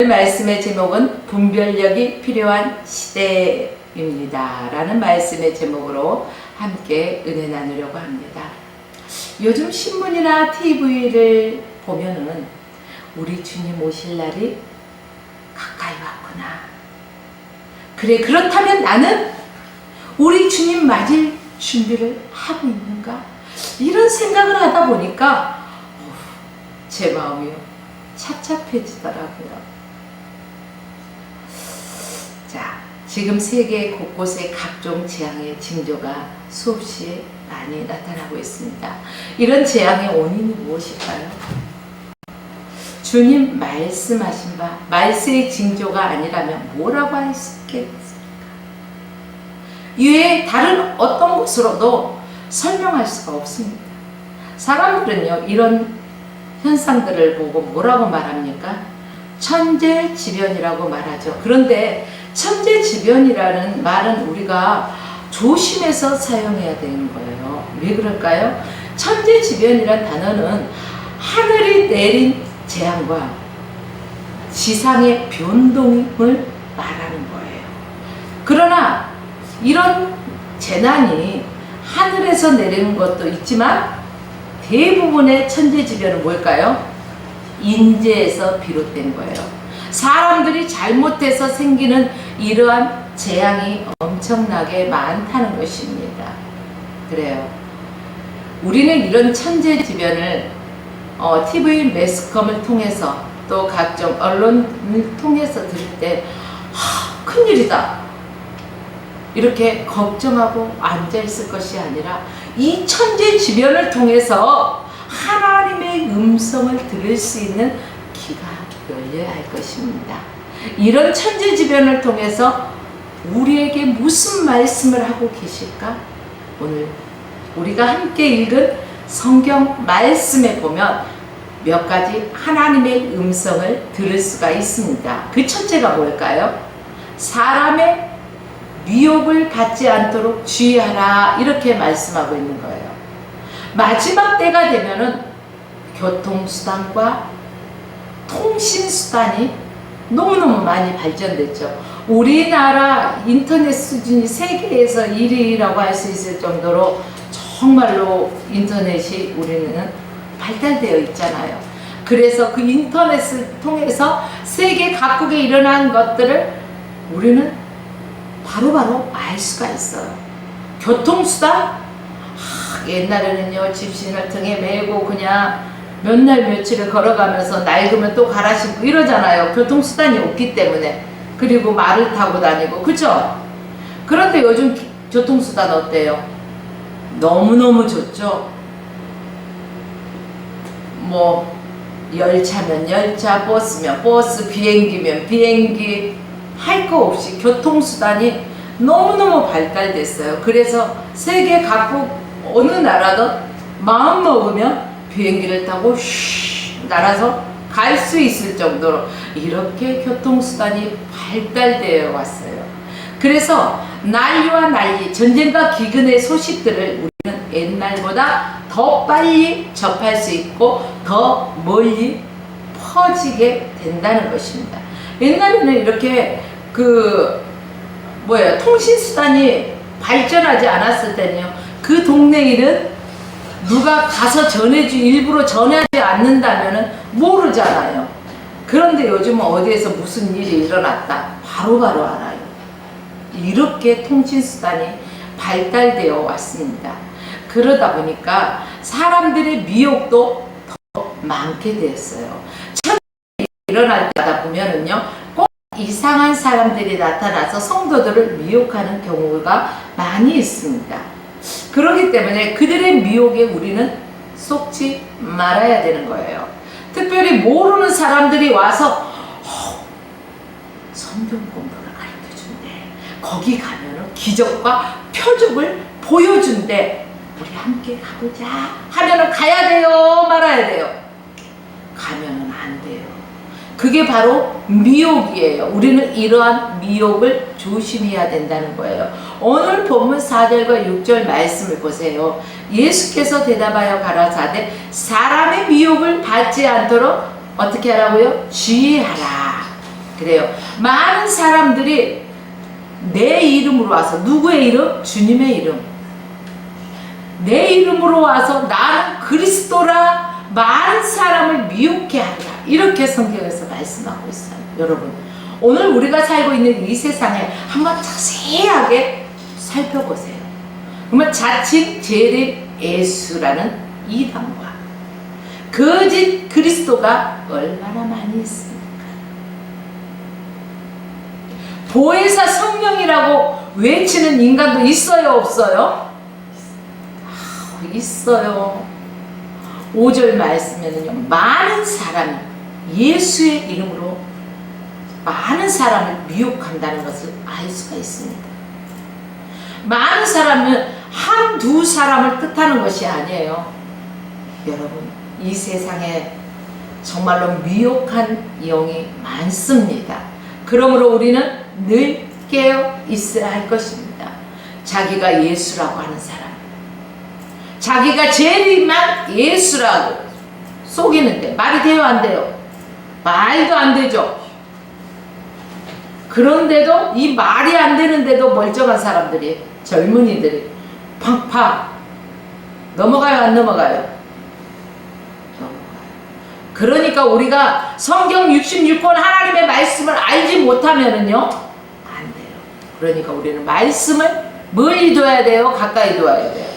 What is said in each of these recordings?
말씀의 제목은 분별력이 필요한 시대입니다 라는 말씀의 제목으로 함께 은혜 나누려고 합니다. 요즘 신문이나 TV를 보면은 우리 주님 오실 날이 가까이 왔구나. 그래, 그렇다면 나는 우리 주님 맞을 준비를 하고 있는가? 이런 생각을 하다 보니까 제 마음이 착잡해지더라고요. 자, 지금 세계 곳곳에 각종 재앙의 징조가 수없이 많이 나타나고 있습니다. 이런 재앙의 원인이 무엇일까요? 주님 말씀하신 바 말세의 징조가 아니라면 뭐라고 할 수 있겠습니까? 이외에 다른 어떤 것으로도 설명할 수가 없습니다. 사람들은요, 이런 현상들을 보고 뭐라고 말합니까? 천재지변이라고 말하죠. 그런데 천재지변이라는 말은 우리가 조심해서 사용해야 되는 거예요. 왜 그럴까요? 천재지변이란 단어는 하늘이 내린 재앙과 지상의 변동을 말하는 거예요. 그러나 이런 재난이 하늘에서 내리는 것도 있지만 대부분의 천재지변은 뭘까요? 인재에서 비롯된 거예요. 사람들이 잘못해서 생기는 이러한 재앙이 엄청나게 많다는 것입니다. 그래요. 우리는 이런 천재지변을 TV 매스컴을 통해서 또 각종 언론을 통해서 들을 때 큰일이다 이렇게 걱정하고 앉아있을 것이 아니라 이 천재지변을 통해서 하나님의 음성을 들을 수 있는 귀가 열려야 할 것입니다. 이런 천재지변을 통해서 우리에게 무슨 말씀을 하고 계실까? 오늘 우리가 함께 읽은 성경 말씀에 보면 몇 가지 하나님의 음성을 들을 수가 있습니다. 그 첫째가 뭘까요? 사람의 미혹을 받지 않도록 주의하라 이렇게 말씀하고 있는 거예요. 마지막 때가 되면은 교통수단과 통신수단이 너무너무 많이 발전됐죠. 우리나라 인터넷 수준이 세계에서 1위라고 할 수 있을 정도로 정말로 인터넷이 우리는 발달되어 있잖아요. 그래서 그 인터넷을 통해서 세계 각국에 일어난 것들을 우리는 바로바로 알 수가 있어요. 교통수단? 옛날에는요, 집신을 등에 메고 그냥 몇 날 며칠을 걸어가면서 낡으면 또 갈아 신고 이러잖아요. 교통수단이 없기 때문에. 그리고 말을 타고 다니고, 그죠? 그런데 요즘 교통수단 어때요? 너무너무 좋죠? 뭐 열차면 열차, 버스면 버스, 비행기면 비행기, 할 거 없이 교통수단이 너무너무 발달됐어요. 그래서 세계 각국 어느 나라도 마음 먹으면 비행기를 타고 날아서 갈 수 있을 정도로 이렇게 교통수단이 발달되어 왔어요. 그래서 난리와 난리, 전쟁과 기근의 소식들을 우리는 옛날보다 더 빨리 접할 수 있고 더 멀리 퍼지게 된다는 것입니다. 옛날에는 이렇게 통신수단이 발전하지 않았을 때는요, 그 동네 일은 누가 가서 일부러 전하지 않는다면은 모르잖아요. 그런데 요즘은 어디에서 무슨 일이 일어났다 바로바로 알아요. 이렇게 통신수단이 발달되어 왔습니다. 그러다 보니까 사람들의 미혹도 더 많게 되었어요. 천국이 일어날 때마다 보면은요, 꼭 이상한 사람들이 나타나서 성도들을 미혹하는 경우가 많이 있습니다. 그렇기 때문에 그들의 미혹에 우리는 속지 말아야 되는 거예요. 특별히 모르는 사람들이 와서 성경 공부를 가르쳐준대. 거기 가면은 기적과 표적을 보여준대. 우리 함께 가보자 하면은 가야 돼요, 말아야 돼요? 가면은 안 돼요. 그게 바로 미혹이에요. 우리는 이러한 미혹을 조심해야 된다는 거예요. 오늘 본문 4절과 6절 말씀을 보세요. 예수께서 대답하여 가라사대 사람의 미혹을 받지 않도록 어떻게 하라고요? 주의하라. 그래요. 많은 사람들이 내 이름으로 와서, 누구의 이름? 주님의 이름. 내 이름으로 와서 나는 그리스도라 많은 사람을 미혹해 하리라. 이렇게 성경에서 말씀하고 있어요. 여러분, 오늘 우리가 살고 있는 이 세상에 한번 자세하게 살펴보세요. 그러면 자칭 재림 예수라는 이단과 거짓 그리스도가 얼마나 많이 있습니까? 보혜사 성령이라고 외치는 인간도 있어요, 없어요? 있어요. 5절 말씀에는요, 많은 사람이 예수의 이름으로 많은 사람을 미혹한다는 것을 알 수가 있습니다. 많은 사람은 한두 사람을 뜻하는 것이 아니에요. 여러분, 이 세상에 정말로 미혹한 영이 많습니다. 그러므로 우리는 늘 깨어 있어야 할 것입니다. 자기가 예수라고 하는 사람, 자기가 재림한 예수라고 속이는데 말이 돼요, 안 돼요? 말도 안 되죠. 그런데도 이 말이 안 되는데도 멀쩡한 사람들이, 젊은이들이 팍팍 넘어가요, 안 넘어가요? 넘어가요. 그러니까 우리가 성경 66권 하나님의 말씀을 알지 못하면은요, 안 돼요. 그러니까 우리는 말씀을 멀리 둬야 돼요, 가까이 둬야 돼요?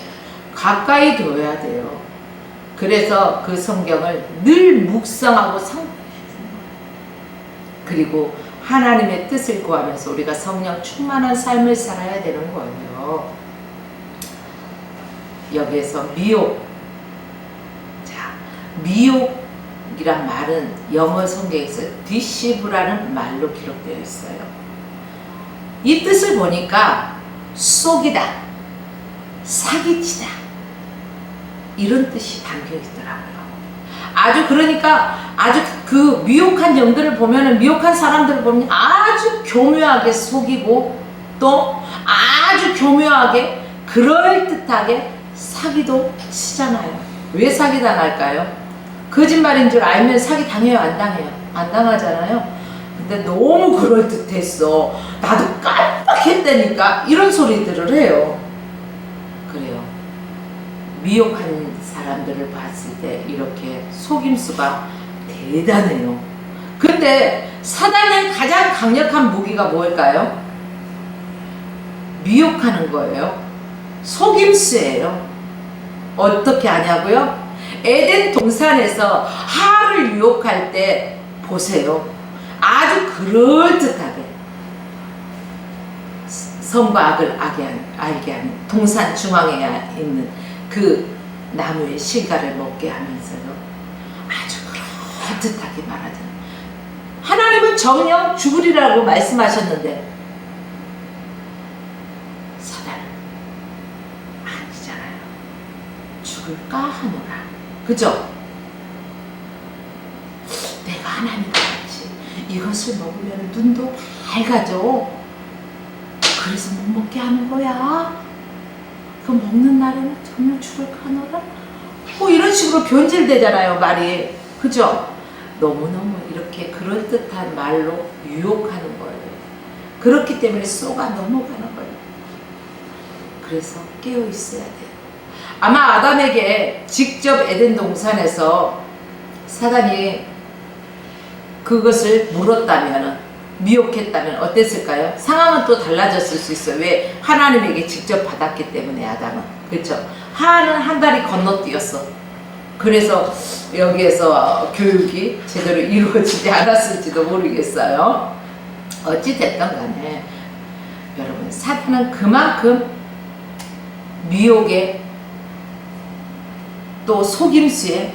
가까이 둬야 돼요. 그래서 그 성경을 늘 묵상하고 그리고 하나님의 뜻을 구하면서 우리가 성령 충만한 삶을 살아야 되는 거예요. 여기에서 미혹. 자, 미혹이란 말은 영어 성경에서 deceive라는 말로 기록되어 있어요. 이 뜻을 보니까 속이다, 사기치다, 이런 뜻이 담겨 있더라고요. 그러니까 아주 그 미혹한 영들을 보면은, 미혹한 사람들을 보면 아주 교묘하게 속이고 또 아주 교묘하게 그럴듯하게 사기도 치잖아요. 왜 사기 당할까요? 거짓말인 줄 알면 사기 당해요, 안 당해요? 안 당하잖아요. 근데 너무 그럴듯했어, 나도 깜빡했다니까, 이런 소리들을 해요. 그래요. 미혹한 사람들을 봤을 때 이렇게 속임수가 대단해요. 근데 사단의 가장 강력한 무기가 뭘까요? 미혹하는 거예요. 속임수예요. 어떻게 하냐고요? 에덴 동산에서 하와를 유혹할 때 보세요. 아주 그럴듯하게 선과 악을 알게 하는 동산 중앙에 있는 그 나무의 실과를 먹게 하면서요, 아주 그럴듯하게 말하잖아요. 하나님은 정령 죽으리라고 말씀하셨는데 사단은 아니잖아요. 죽을까 하노라. 그죠? 내가 하나님과 같이 이것을 먹으면 눈도 밝아져, 그래서 못 먹게 하는 거야. 그 먹는 날에는 정말 죽을까 하노라. 이런 식으로 변질되잖아요, 말이. 그죠? 너무너무 이렇게 그럴듯한 말로 유혹하는 거예요. 그렇기 때문에 쏘가 넘어가는 거예요. 그래서 깨어 있어야 돼요. 아마 아담에게 직접 에덴 동산에서 사단이 그것을 물었다면, 미혹했다면 어땠을까요? 상황은 또 달라졌을 수 있어요. 왜? 하나님에게 직접 받았기 때문에, 아담은. 그렇죠? 하나는 한 다리 건너뛰었어. 그래서 여기에서 교육이 제대로 이루어지지 않았을지도 모르겠어요. 어찌됐든 간에 여러분, 사탄은 그만큼 미혹에 또 속임수에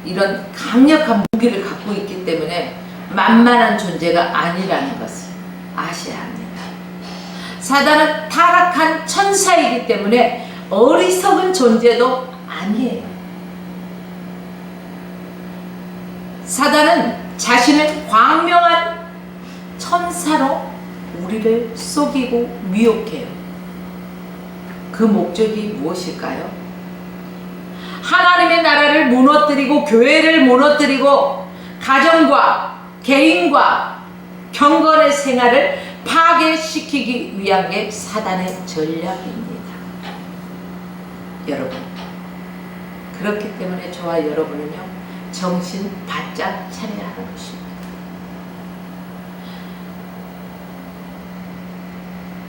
이런 강력한 무기를 갖고 있기 때문에 만만한 존재가 아니라는 것을 아셔야 합니다. 사단은 타락한 천사이기 때문에 어리석은 존재도 아니에요. 사단은 자신을 광명한 천사로 우리를 속이고 미혹해요. 그 목적이 무엇일까요? 하나님의 나라를 무너뜨리고 교회를 무너뜨리고 가정과 개인과 경건의 생활을 파괴시키기 위한 게 사단의 전략입니다. 여러분, 그렇기 때문에 저와 여러분은요, 정신 바짝 차려야 하는 것입니다.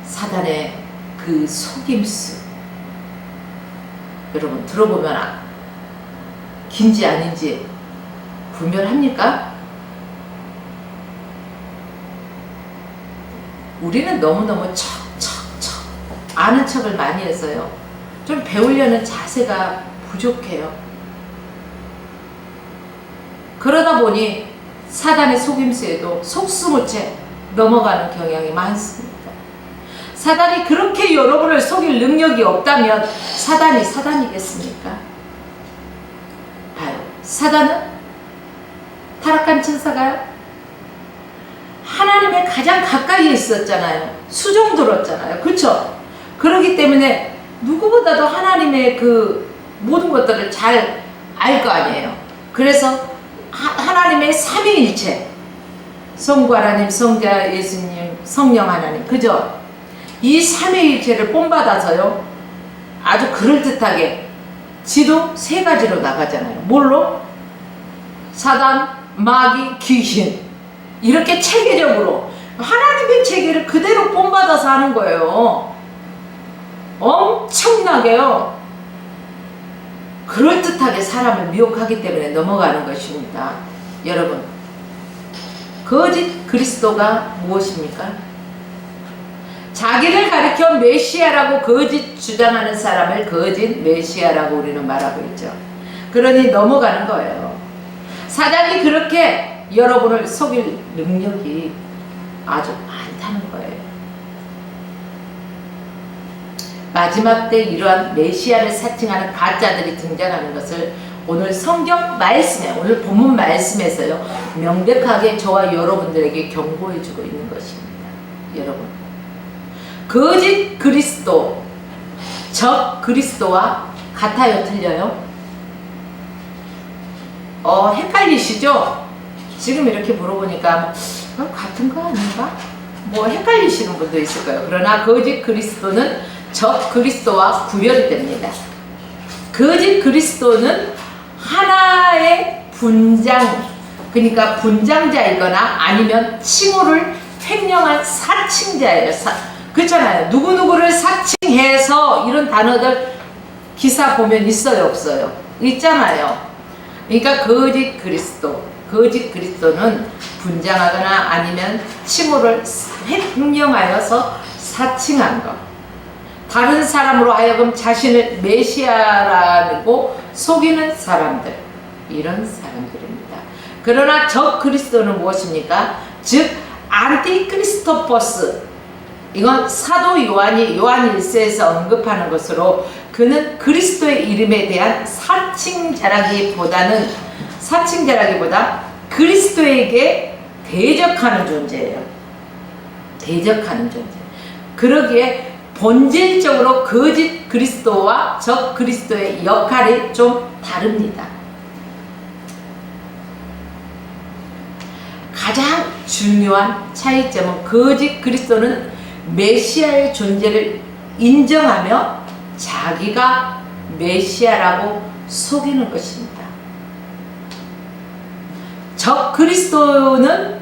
사단의 그 속임수, 여러분 들어보면 긴지 아닌지 분별합니까? 우리는 너무너무 척척척 아는 척을 많이 해서요, 좀 배우려는 자세가 부족해요. 그러다 보니 사단의 속임수에도 속수무책 넘어가는 경향이 많습니다. 사단이 그렇게 여러분을 속일 능력이 없다면 사단이 사단이겠습니까? 봐요. 사단은 타락한 천사가요, 하나님의 가장 가까이에 있었잖아요. 수종 들었잖아요. 그렇죠? 그렇기 때문에 누구보다도 하나님의 그 모든 것들을 잘 알 거 아니에요. 그래서 하나님의 삼위일체, 성부 하나님, 성자 예수님, 성령 하나님, 그죠? 이 삼위일체를 본받아서요, 아주 그럴듯하게 지도 세 가지로 나가잖아요. 뭘로? 사단, 마귀, 귀신. 이렇게 체계적으로 하나님의 체계를 그대로 본받아서 하는 거예요. 엄청나게요. 그럴듯하게 사람을 미혹하기 때문에 넘어가는 것입니다. 여러분, 거짓 그리스도가 무엇입니까? 자기를 가리켜 메시아라고 거짓 주장하는 사람을 거짓 메시아라고 우리는 말하고 있죠. 그러니 넘어가는 거예요. 사단이 그렇게 여러분을 속일 능력이 아주 많다는 거예요. 마지막 때 이러한 메시아를 사칭하는 가짜들이 등장하는 것을 오늘 성경 말씀에, 오늘 본문 말씀에서요, 명백하게 저와 여러분들에게 경고해주고 있는 것입니다. 여러분, 거짓 그리스도, 적 그리스도와 같아요, 틀려요? 헷갈리시죠? 지금 이렇게 물어보니까 같은 거 아닌가? 뭐 헷갈리시는 분도 있을 거예요. 그러나 거짓 그리스도는 적 그리스도와 구별이 됩니다. 거짓 그리스도는 하나의 분장, 그러니까 분장자이거나 아니면 칭호를 횡령한 사칭자예요. 그렇잖아요. 누구누구를 사칭해서 이런 단어들 기사 보면 있어요, 없어요? 있잖아요. 그러니까 거짓 그리스도는 분장하거나 아니면 칭호를 횡령하여서 사칭한 것, 다른 사람으로 하여금 자신을 메시아라고 속이는 사람들, 이런 사람들입니다. 그러나 적 그리스도는 무엇입니까? 즉 안티크리스토퍼스, 이건 사도 요한이 요한 1세에서 언급하는 것으로, 그는 그리스도의 이름에 대한 사칭자라기보다 그리스도에게 대적하는 존재예요. 대적하는 존재. 그러기에 본질적으로 거짓 그리스도와 적 그리스도의 역할이 좀 다릅니다. 가장 중요한 차이점은 거짓 그리스도는 메시아의 존재를 인정하며 자기가 메시아라고 속이는 것입니다. 적 그리스도는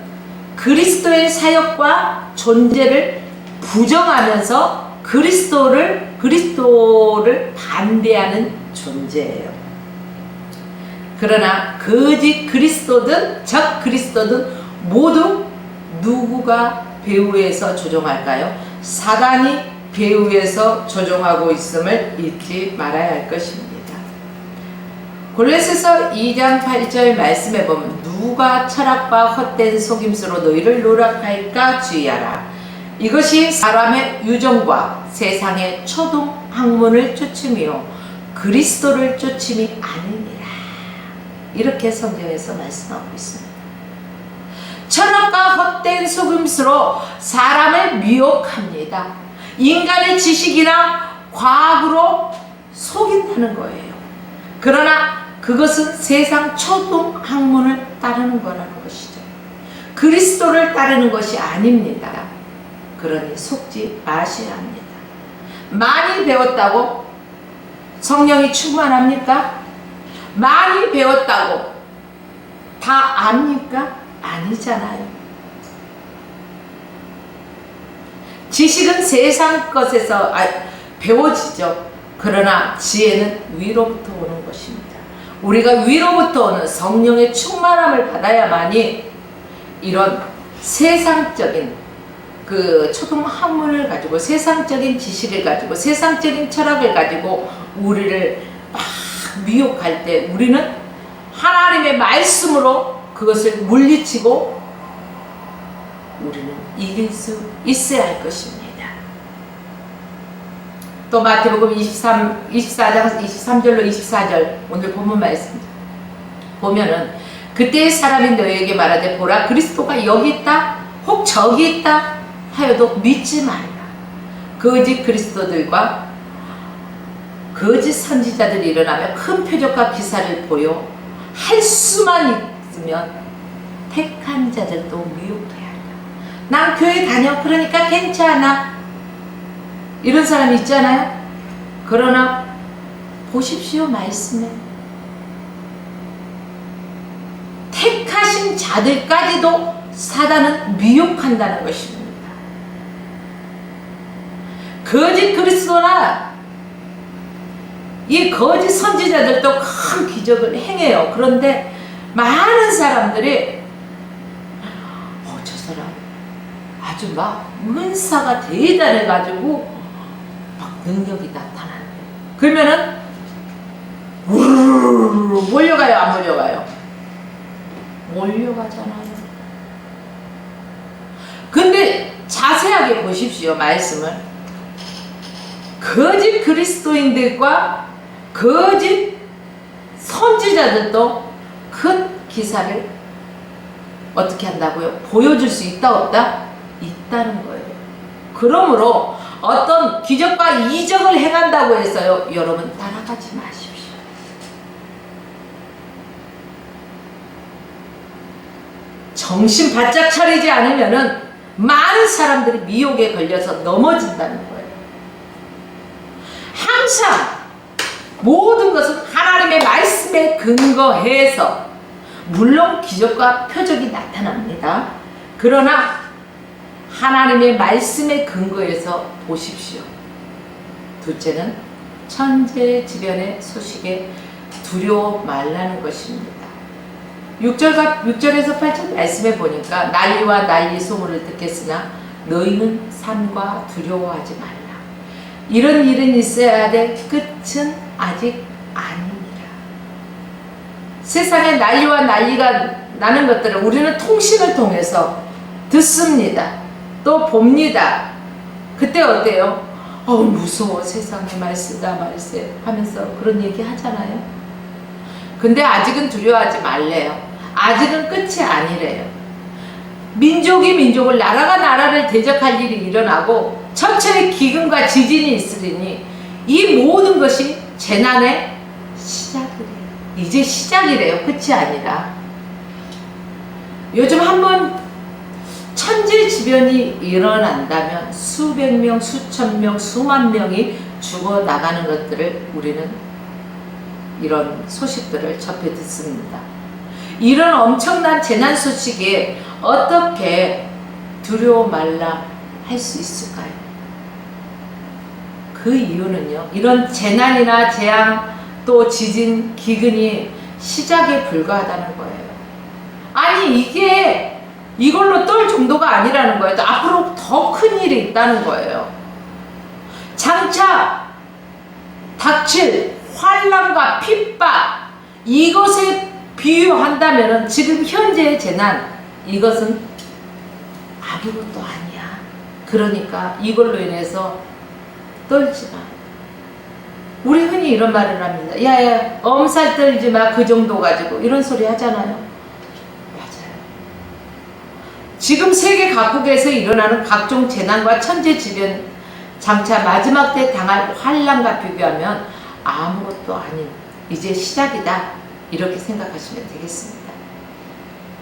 그리스도의 사역과 존재를 부정하면서 그리스도를 반대하는 존재예요. 그러나 거짓 그리스도든 적 그리스도든 모두 누구가 배후에서 조종할까요? 사단이 배후에서 조종하고 있음을 잊지 말아야 할 것입니다. 골로새서 2장 8절 말씀에 보면 누가 철학과 헛된 속임수로 너희를 노력할까 주의하라. 이것이 사람의 유정과 세상의 초동 학문을 쫓음이요 그리스도를 쫓음이 아니니라. 이렇게 성경에서 말씀하고 있습니다. 철학과 헛된 속임수로 사람을 미혹합니다. 인간의 지식이나 과학으로 속인다는 거예요. 그러나 그것은 세상 초등 학문을 따르는 거라는 것이죠. 그리스도를 따르는 것이 아닙니다. 그러니 속지 마셔야 합니다. 많이 배웠다고 성령이 충만합니까? 많이 배웠다고 다 압니까? 아니잖아요. 지식은 세상 것에서 배워지죠. 그러나 지혜는 위로부터 오는 것입니다. 우리가 위로부터 오는 성령의 충만함을 받아야만이 이런 세상적인 그 초등 학문을 가지고 세상적인 지식을 가지고 세상적인 철학을 가지고 우리를 막 미혹할 때 우리는 하나님의 말씀으로 그것을 물리치고 우리는 이길 수 있어야 할 것입니다. 또 마태복음 24장 23절로 24절 오늘 본문 말씀 보면은 그때의 사람이 너희에게 말하되 보라 그리스도가 여기 있다 혹 저기 있다 하여도 믿지 말라. 거짓 그리스도들과 거짓 선지자들이 일어나며 큰 표적과 기사를 보여 할 수만 있으면 택한 자들도 미혹해야 한다. 난 교회 다녀 그러니까 괜찮아 이런 사람이 있잖아요. 그러나 보십시오 말씀에 택하신 자들까지도 사단은 미혹한다는 것입니다. 거짓 그리스도나 이 거짓 선지자들도 큰 기적을 행해요. 그런데 많은 사람들이 저 사람 아주 막 은사가 대단해가지고 막 능력이 나타나는 그러면은 우르르 몰려가요 안 몰려가요? 몰려가잖아요. 근데 자세하게 보십시오 말씀을. 거짓 그리스도인들과 거짓 선지자들도 큰 기사를 어떻게 한다고요? 보여줄 수 있다 없다? 있다는 거예요. 그러므로 어떤 기적과 이적을 행한다고 해서요 여러분 따라가지 마십시오. 정신 바짝 차리지 않으면은 많은 사람들이 미혹에 걸려서 넘어진다는 거예요. 항상 모든 것은 하나님의 말씀에 근거해서 물론 기적과 표적이 나타납니다. 그러나 하나님의 말씀에 근거해서 보십시오. 둘째는 천재지변의 소식에 두려워 말라는 것입니다. 6절에서 8절 말씀에 보니까 난리와 난리 소문을 듣겠으나 너희는 삼가 두려워하지 말라. 이런 일은 있어야 돼 끝은 아직 아닙니다. 세상에 난리와 난리가 나는 것들을 우리는 통신을 통해서 듣습니다. 또 봅니다. 그때 어때요? 무서워 세상에 말쓰다 말세 하면서 그런 얘기 하잖아요. 근데 아직은 두려워하지 말래요. 아직은 끝이 아니래요. 민족이 민족을 나라가 나라를 대적할 일이 일어나고 천천히 기근과 지진이 있으리니 이 모든 것이 재난의 시작이래요. 이제 시작이래요. 끝이 아니라. 요즘 한번 천재지변이 일어난다면 수백 명, 수천 명, 수만 명이 죽어나가는 것들을 우리는 이런 소식들을 접해 듣습니다. 이런 엄청난 재난 소식에 어떻게 두려워 말라 할 수 있을까요? 그 이유는요. 이런 재난이나 재앙 또 지진, 기근이 시작에 불과하다는 거예요. 아니 이게 이걸로 떨 정도가 아니라는 거예요. 앞으로 더 큰 일이 있다는 거예요. 장차 닥칠 환난과 핍박 이것에 비유한다면 지금 현재의 재난 이것은 아무것도 아니야. 그러니까 이걸로 인해서 떨지 마. 우리 흔히 이런 말을 합니다. 야야 엄살 떨지 마. 그 정도 가지고 이런 소리 하잖아요. 맞아요. 지금 세계 각국에서 일어나는 각종 재난과 천재지변 장차 마지막 때 당할 환란과 비교하면 아무것도 아닌 이제 시작이다, 이렇게 생각하시면 되겠습니다.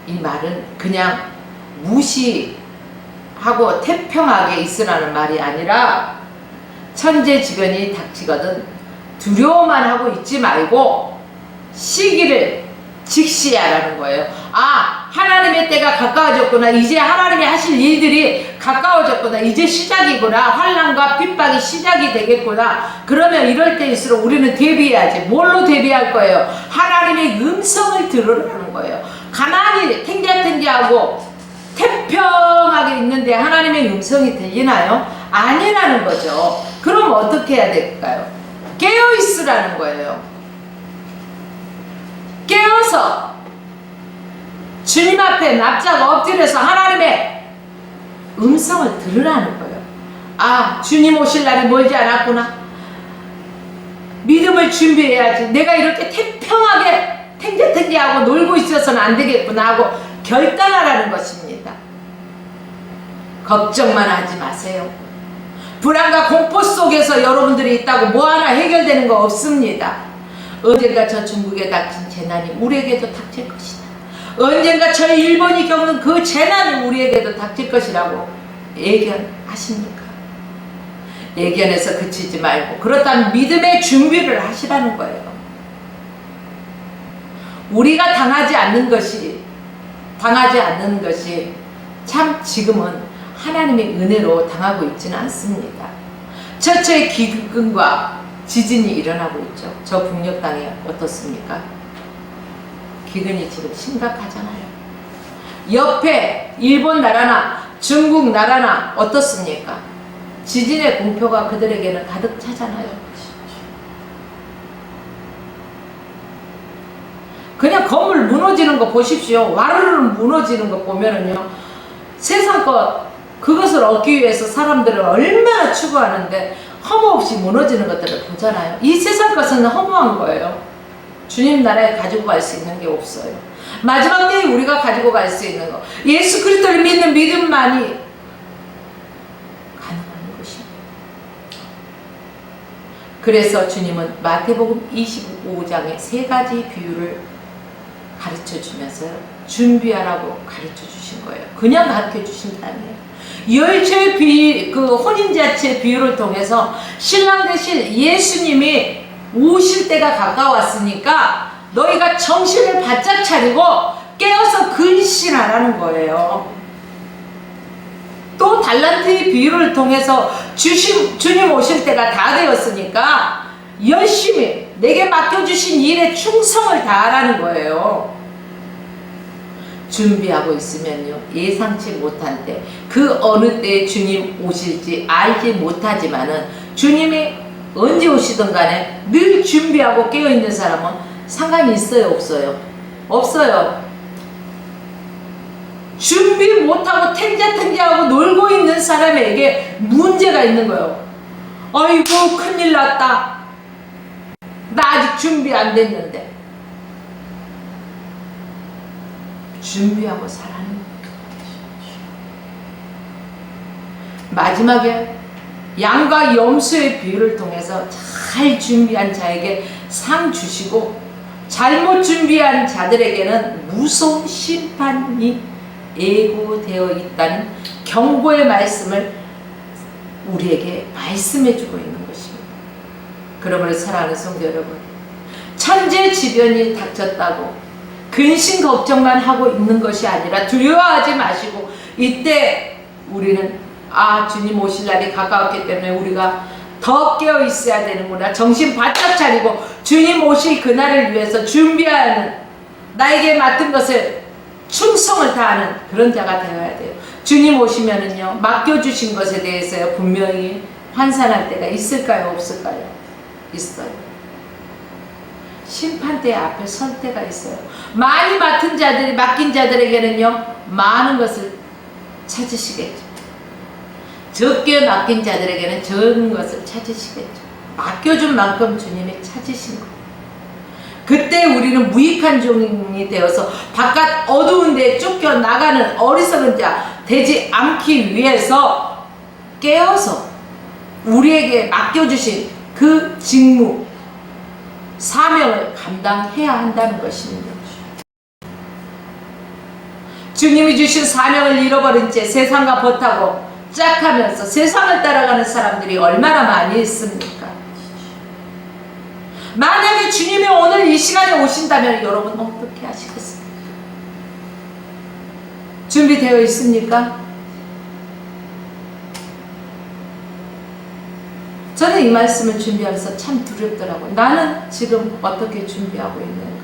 이 말은 그냥 무시하고 태평하게 있으라는 말이 아니라 천재지변이 닥치거든 두려워만 하고 있지 말고 시기를 직시하라는 거예요. 아, 하나님의 때가 가까워졌구나. 이제 하나님이 하실 일들이 가까워졌구나. 이제 시작이구나. 환난과 핍박이 시작이 되겠구나. 그러면 이럴 때일수록 우리는 대비해야지. 뭘로 대비할 거예요? 하나님의 음성을 들으라는 거예요. 가만히 탱자탱자하고 태평하게 있는데 하나님의 음성이 들리나요? 아니라는 거죠. 그럼 어떻게 해야 될까요? 깨어있으라는 거예요. 깨어서 주님 앞에 납작 엎드려서 하나님의 음성을 들으라는 거예요. 아, 주님 오실 날이 멀지 않았구나. 믿음을 준비해야지. 내가 이렇게 태평하게 탱자탱자하고 놀고 있어서는 안 되겠구나 하고 결단하라는 것입니다. 걱정만 하지 마세요. 불안과 공포 속에서 여러분들이 있다고 뭐 하나 해결되는 거 없습니다. 언젠가 저 중국에 닥친 재난이 우리에게도 닥칠 것이다. 언젠가 저 일본이 겪는 그 재난이 우리에게도 닥칠 것이라고 예견하십니까? 예견해서 그치지 말고 그렇다면 믿음의 준비를 하시라는 거예요. 우리가 당하지 않는 것이 참 지금은 하나님의 은혜로 당하고 있지는 않습니다. 처처의 기근과 지진이 일어나고 있죠. 저 북녘 땅이 어떻습니까? 기근이 지금 심각하잖아요. 옆에 일본 나라나 중국 나라나 어떻습니까? 지진의 공포가 그들에게는 가득 차잖아요. 그냥 건물 무너지는 거 보십시오. 와르르 무너지는 거 보면은요, 세상 그것을 얻기 위해서 사람들은 얼마나 추구하는데 허무없이 무너지는 것들을 보잖아요. 이 세상 것은 허무한 거예요. 주님 나라에 가지고 갈 수 있는 게 없어요. 마지막 때에 우리가 가지고 갈 수 있는 거, 예수 그리스도를 믿는 믿음만이 가능한 것입니다. 그래서 주님은 마태복음 25장에 3가지 비유를 가르쳐 주면서요, 준비하라고 가르쳐 주신 거예요. 그냥 가르쳐 주신 게 아니에요. 열처의 혼인자체 비유를 통해서 신랑 되실 예수님이 오실 때가 가까웠으니까 너희가 정신을 바짝 차리고 깨어서 근신하라는 거예요. 또 달란트의 비유를 통해서 주님 오실 때가 다 되었으니까 열심히 내게 맡겨주신 일에 충성을 다하라는 거예요. 준비하고 있으면요, 예상치 못한 때, 그 어느 때에 주님 오실지 알지 못하지만은 주님이 언제 오시든 간에 늘 준비하고 깨어있는 사람은 상관이 있어요, 없어요? 없어요. 준비 못하고 탱자탱자하고 놀고 있는 사람에게 문제가 있는 거예요. 아이고 큰일 났다. 나 아직 준비 안 됐는데. 준비하고 살아는 마지막에 양과 염소의 비유를 통해서 잘 준비한 자에게 상 주시고 잘못 준비한 자들에게는 무서운 심판이 예고되어 있다는 경고의 말씀을 우리에게 말씀해 주고 있는 것입니다. 그러므로 사랑하는 성도 여러분, 천재지변이 닥쳤다고 근심 걱정만 하고 있는 것이 아니라 두려워하지 마시고, 이때 우리는 주님 오실 날이 가까웠기 때문에 우리가 더 깨어 있어야 되는구나, 정신 바짝 차리고 주님 오실 그날을 위해서 준비하는, 나에게 맡은 것을 충성을 다하는 그런 자가 되어야 돼요. 주님 오시면은요, 맡겨주신 것에 대해서요, 분명히 환산할 때가 있을까요, 없을까요? 있어요. 심판대 앞에 설 때가 있어요. 많이 맡은 자들이, 맡긴 자들에게는요, 많은 것을 찾으시겠죠. 적게 맡긴 자들에게는 적은 것을 찾으시겠죠. 맡겨준 만큼 주님이 찾으신 거예요. 그때 우리는 무익한 종이 되어서 바깥 어두운 데 쫓겨나가는 어리석은 자, 되지 않기 위해서 깨어서 우리에게 맡겨주신 그 직무, 사명을 감당해야 한다는 것입니다. 주님이 주신 사명을 잃어버린 채 세상과 벗하고 짝하면서 세상을 따라가는 사람들이 얼마나 많이 있습니까? 만약에 주님이 오늘 이 시간에 오신다면 여러분 어떻게 하시겠습니까? 준비되어 있습니까? 저는 이 말씀을 준비하면서 참 두렵더라고요. 나는 지금 어떻게 준비하고 있는가?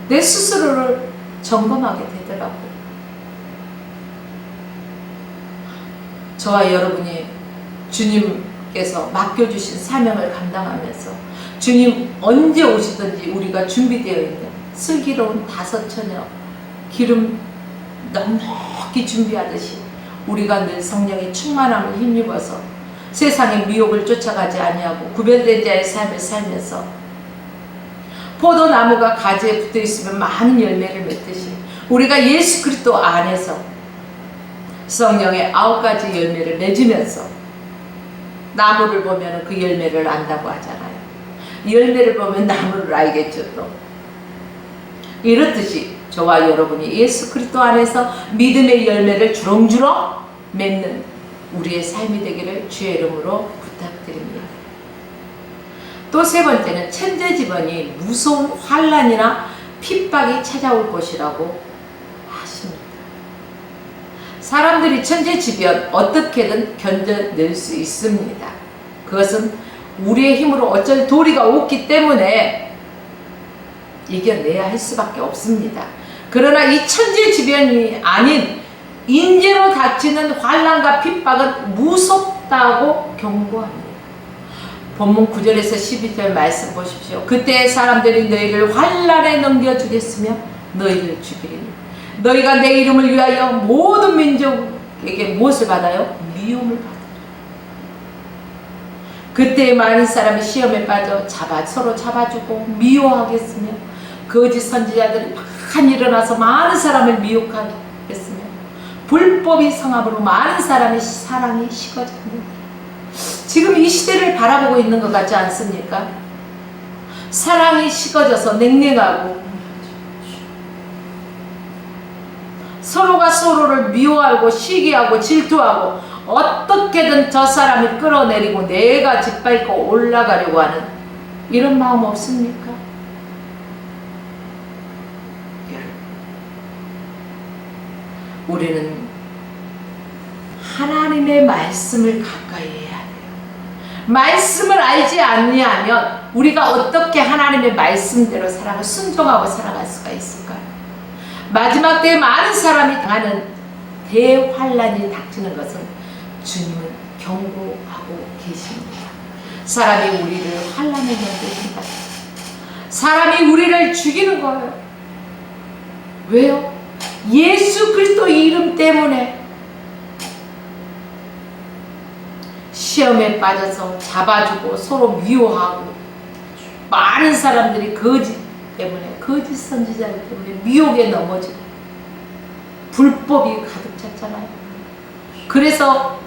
내 스스로를 점검하게 되더라고요. 저와 여러분이 주님께서 맡겨주신 사명을 감당하면서 주님 언제 오시든지 우리가 준비되어 있는 슬기로운 5 처녀 기름 넉넉히 준비하듯이 우리가 늘 성령의 충만함을 힘입어서 세상의 미혹을 쫓아가지 아니하고 구별된 자의 삶을 살면서 포도나무가 가지에 붙어있으면 많은 열매를 맺듯이 우리가 예수 그리스도 안에서 성령의 9가지 열매를 맺으면서 나무를 보면 그 열매를 안다고 하잖아요. 열매를 보면 나무를 알겠죠. 또 이렇듯이 저와 여러분이 예수 그리스도 안에서 믿음의 열매를 주렁주렁 맺는 우리의 삶이 되기를 주의 이름으로 부탁드립니다. 또 3번째는 천재지변이 무서운 환난이나 핍박이 찾아올 것이라고 하십니다. 사람들이 천재지변 어떻게든 견뎌낼 수 있습니다. 그것은 우리의 힘으로 어쩔 도리가 없기 때문에 이겨내야 할 수밖에 없습니다. 그러나 이 천재지변이 아닌 인재로 닥치는 환난과 핍박은 무섭다고 경고합니다. 본문 9절에서 12절 말씀 보십시오. 그때 사람들이 너희를 환난에 넘겨주겠으며 너희를 죽이리니 너희가 내 이름을 위하여 모든 민족에게 무엇을 받아요? 미움을 받아요. 그때 많은 사람이 시험에 빠져 서로 잡아주고 미워하겠으며 거짓 선지자들이 많이 일어나서 많은 사람을 미혹하겠으며 불법이 성함으로 많은 사람의 사랑이 식어졌습니다. 지금 이 시대를 바라보고 있는 것 같지 않습니까? 사랑이 식어져서 냉랭하고 서로가 서로를 미워하고 시기하고 질투하고 어떻게든 저 사람을 끌어내리고 내가 짓밟고 올라가려고 하는 이런 마음 없습니까? 우리는 하나님의 말씀을 가까이 해야 돼요. 말씀을 알지 않냐면 우리가 어떻게 하나님의 말씀대로 순종하고 살아갈 수가 있을까요? 마지막 때에 많은 사람이 당하는 대환란이 닥치는 것은 주님은 경고하고 계십니다. 사람이 우리를 환란에 넘겨준다. 사람이 우리를 죽이는 거예요. 왜요? 예수 그리스도 이름 때문에 시험에 빠져서 잡아주고 서로 미워하고 많은 사람들이 거짓 때문에 거짓 선지자들 때문에 미혹에 넘어지고 불법이 가득 찼잖아요. 그래서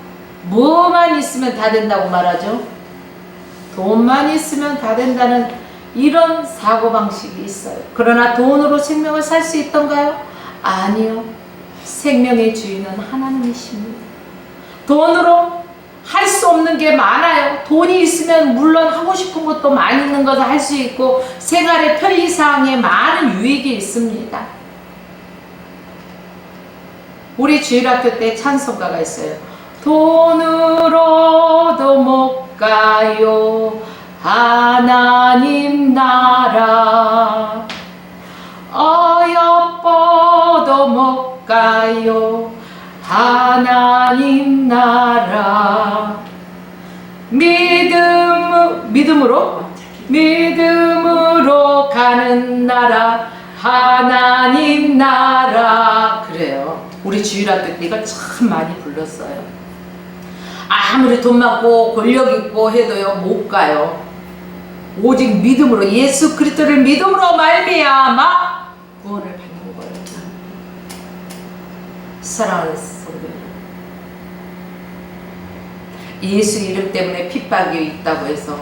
뭐만 있으면 다 된다고 말하죠. 돈만 있으면 다 된다는 이런 사고방식이 있어요. 그러나 돈으로 생명을 살 수 있던가요? 아니요. 생명의 주인은 하나님이십니다. 돈으로 할 수 없는 게 많아요. 돈이 있으면 물론 하고 싶은 것도 많이 있는 것을 할 수 있고 생활의 편리사항에 많은 유익이 있습니다. 우리 주일학교 때 찬송가가 있어요. 돈으로도 못 가요 하나님 나라 어여뻐도 못 가요 하나님 나라 믿음으로 가는 나라 하나님 나라. 그래요. 우리 주일학교 때 이걸 참 많이 불렀어요. 아무리 돈 많고 권력 있고 해도요 못 가요. 오직 믿음으로 예수 그리스도를 믿음으로 말미암아 구원을 받는 거예요. 사랑하는 성도 여러분, 예수 이름 때문에 핍박이 있다고 해서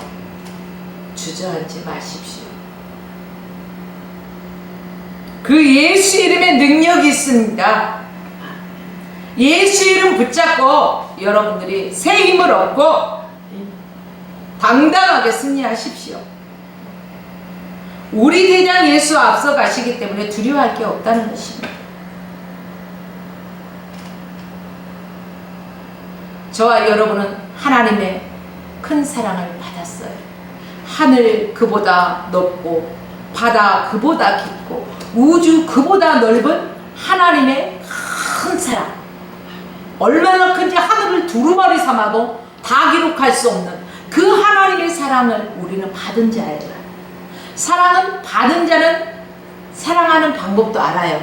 주저앉지 마십시오. 그 예수 이름에 능력이 있습니다. 예수 이름 붙잡고 여러분들이 새 힘을 얻고 당당하게 승리하십시오. 우리 대장 예수 앞서 가시기 때문에 두려워할 게 없다는 것입니다. 저와 여러분은 하나님의 큰 사랑을 받았어요. 하늘 그보다 높고 바다 그보다 깊고 우주 그보다 넓은 하나님의 큰 사랑, 얼마나 큰지 하늘을 두루마리 삼아도 다 기록할 수 없는 그 하나님의 사랑을 우리는 받은 자예요. 사랑은 받은 자는 사랑하는 방법도 알아요.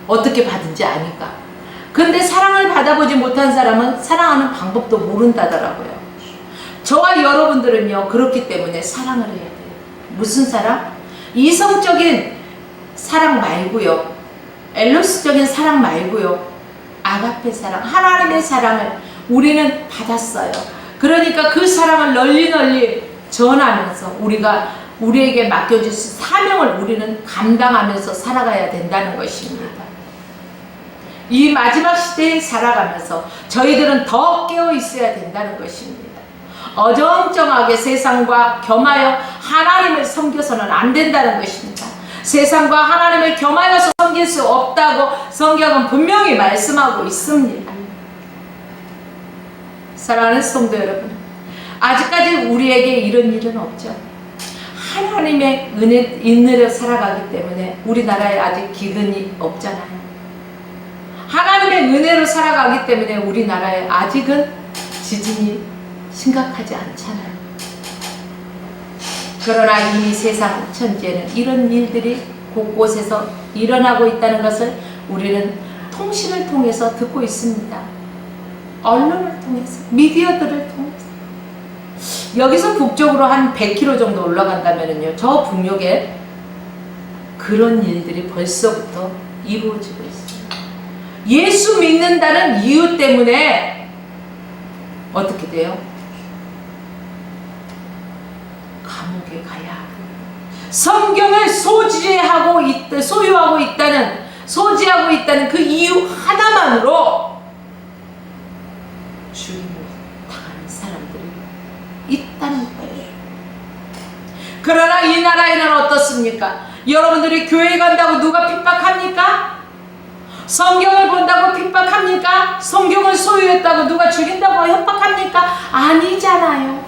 어떻게 받은지 아니까. 근데 사랑을 받아보지 못한 사람은 사랑하는 방법도 모른다더라고요. 저와 여러분들은요, 그렇기 때문에 사랑을 해야 돼요. 무슨 사랑? 이성적인 사랑 말고요, 엘로스적인 사랑 말고요, 아가페 사랑, 하나님의 사랑을 우리는 받았어요. 그러니까 그 사랑을 널리 전하면서 우리에게 맡겨주신 사명을 우리는 감당하면서 살아가야 된다는 것입니다. 이 마지막 시대에 살아가면서 저희들은 더 깨어 있어야 된다는 것입니다. 어정쩡하게 세상과 겸하여 하나님을 섬겨서는 안 된다는 것입니다. 세상과 하나님을 겸하여서 섬길 수 없다고 성경은 분명히 말씀하고 있습니다. 사랑하는 성도 여러분, 아직까지 우리에게 이런 일은 없죠. 하나님의 은혜로 살아가기 때문에 우리나라에 아직 기근이 없잖아요. 하나님의 은혜로 살아가기 때문에 우리나라에 아직은 지진이 심각하지 않잖아요. 그러나 이 세상 천지에는 이런 일들이 곳곳에서 일어나고 있다는 것을 우리는 통신을 통해서 듣고 있습니다. 언론을 통해서, 미디어들을 통해서. 여기서 북쪽으로 한 100km 정도 올라간다면요, 저 북녘에 그런 일들이 벌써부터 이루어지고 있어요. 예수 믿는다는 이유 때문에 어떻게 돼요? 감옥에 가야 하고, 성경을 소유하고 있다는 그 이유 하나만으로 죽임을 당하는 사람들이 있다는 거예요. 그러나 이 나라에는 어떻습니까? 여러분들이 교회 간다고 누가 핍박합니까? 성경을 본다고 핍박합니까? 성경을 소유했다고 누가 죽인다고 협박합니까? 아니잖아요.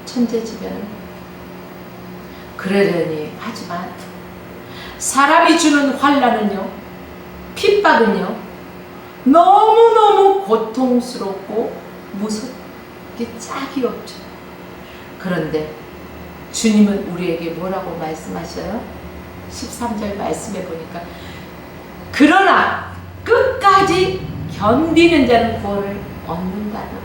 천재지변은 그러려니 하지만 사람이 주는 환난은요, 핍박은요, 너무너무 고통스럽고 무섭게 짝이 없죠. 그런데 주님은 우리에게 뭐라고 말씀하셔요? 13절 말씀해 보니까, 그러나 끝까지 견디는 자는 구원을 얻는다는.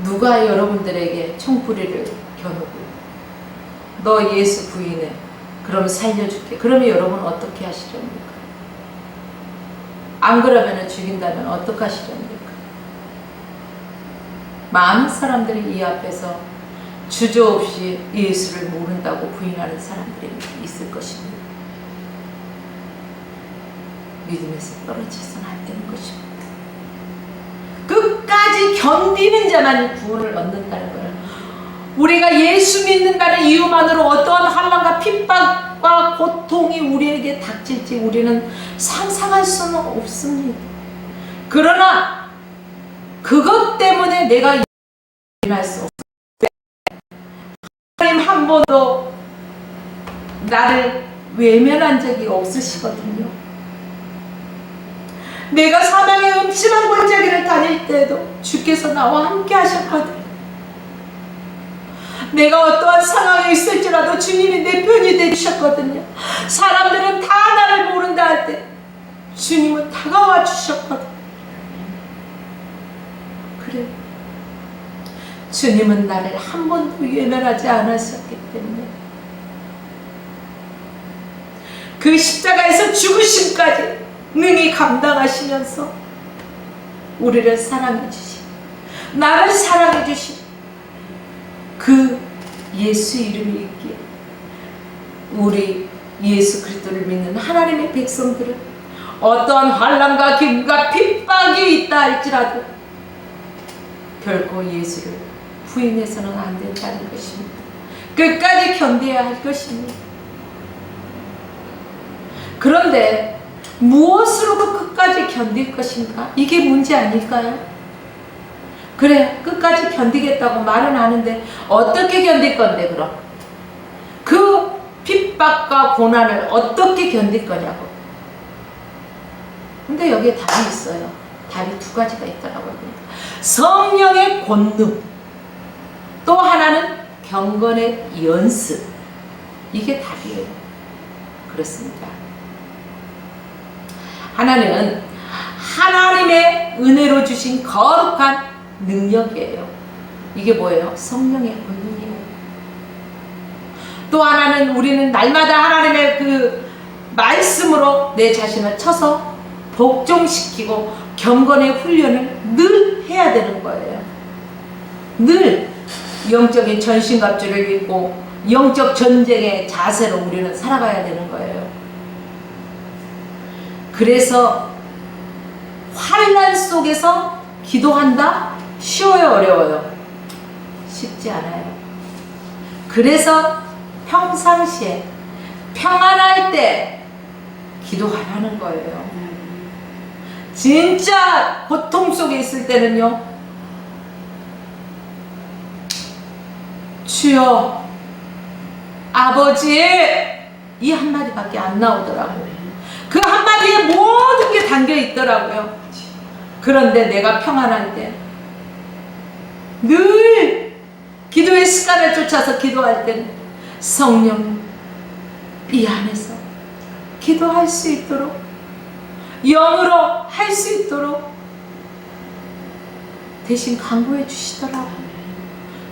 누가 여러분들에게 총구리를 겨누고 너 예수 부인해, 그럼 살려줄게, 그러면 여러분 어떻게 하시렵니까? 안 그러면 죽인다면 어떻게 하시렵니까? 많은 사람들이 이 앞에서 주저없이 예수를 모른다고 부인하는 사람들이 있을 것입니다. 믿음에서 떨어져서는 안 되는 것입니다. 끝까지 견디는 자만 구원을 얻는다는 거예요. 우리가 예수 믿는다는 이유만으로 어떠한 환난과 핍박과 고통이 우리에게 닥칠지 우리는 상상할 수는 없습니다. 그러나 그것 때문에 내가 일어날 수 없어요. 하나님 한 번도 나를 외면한 적이 없으시거든요. 내가 사망의 음침한 골짜기를 다닐 때에도 주께서 나와 함께 하셨거든요. 내가 어떠한 상황에 있을지라도 주님이 내 편이 되주셨거든요. 사람들은 다 나를 모른다 할 때 주님은 다가와 주셨거든요. 그래, 주님은 나를 한 번도 외면하지 않으셨기 때문에 그 십자가에서 죽으심까지 능히 감당하시면서 우리를 사랑해 주신, 나를 사랑해 주신 그 예수 이름이 있기에 우리 예수 그리스도를 믿는 하나님의 백성들은 어떠한 환난과 기근과 핍박이 있다 할지라도 결코 예수를 부인해서는 안 된다는 것입니다. 끝까지 견뎌야 할 것입니다. 그런데 무엇으로 그 끝까지 견딜 것인가? 이게 문제 아닐까요? 그래, 끝까지 견디겠다고 말은 하는데 어떻게 견딜 건데 그럼? 그 핍박과 고난을 어떻게 견딜 거냐고. 근데 여기에 답이 있어요. 답이 두 가지가 있더라고요. 성령의 권능, 또 하나는 경건의 연습. 이게 답이에요. 그렇습니다. 하나는 하나님의 은혜로 주신 거룩한 능력이에요. 이게 뭐예요? 성령의 권능이에요. 또 하나는 우리는 날마다 하나님의 그 말씀으로 내 자신을 쳐서 복종시키고 경건의 훈련을 늘 해야 되는 거예요. 늘 영적인 전신갑주를 입고 영적 전쟁의 자세로 우리는 살아가야 되는 거예요. 그래서 환난 속에서 기도한다? 쉬워요, 어려워요? 쉽지 않아요. 그래서 평상시에 평안할 때 기도하라는 거예요. 진짜 고통 속에 있을 때는요, 주여, 아버지, 이 한마디밖에 안 나오더라고요. 그 한마디에 모든 게 담겨 있더라고요. 그런데 내가 평안할 때, 늘 기도의 습관을 쫓아서 기도할 때는 성령 이 안에서 기도할 수 있도록, 영으로 할 수 있도록 대신 강구해 주시더라고요.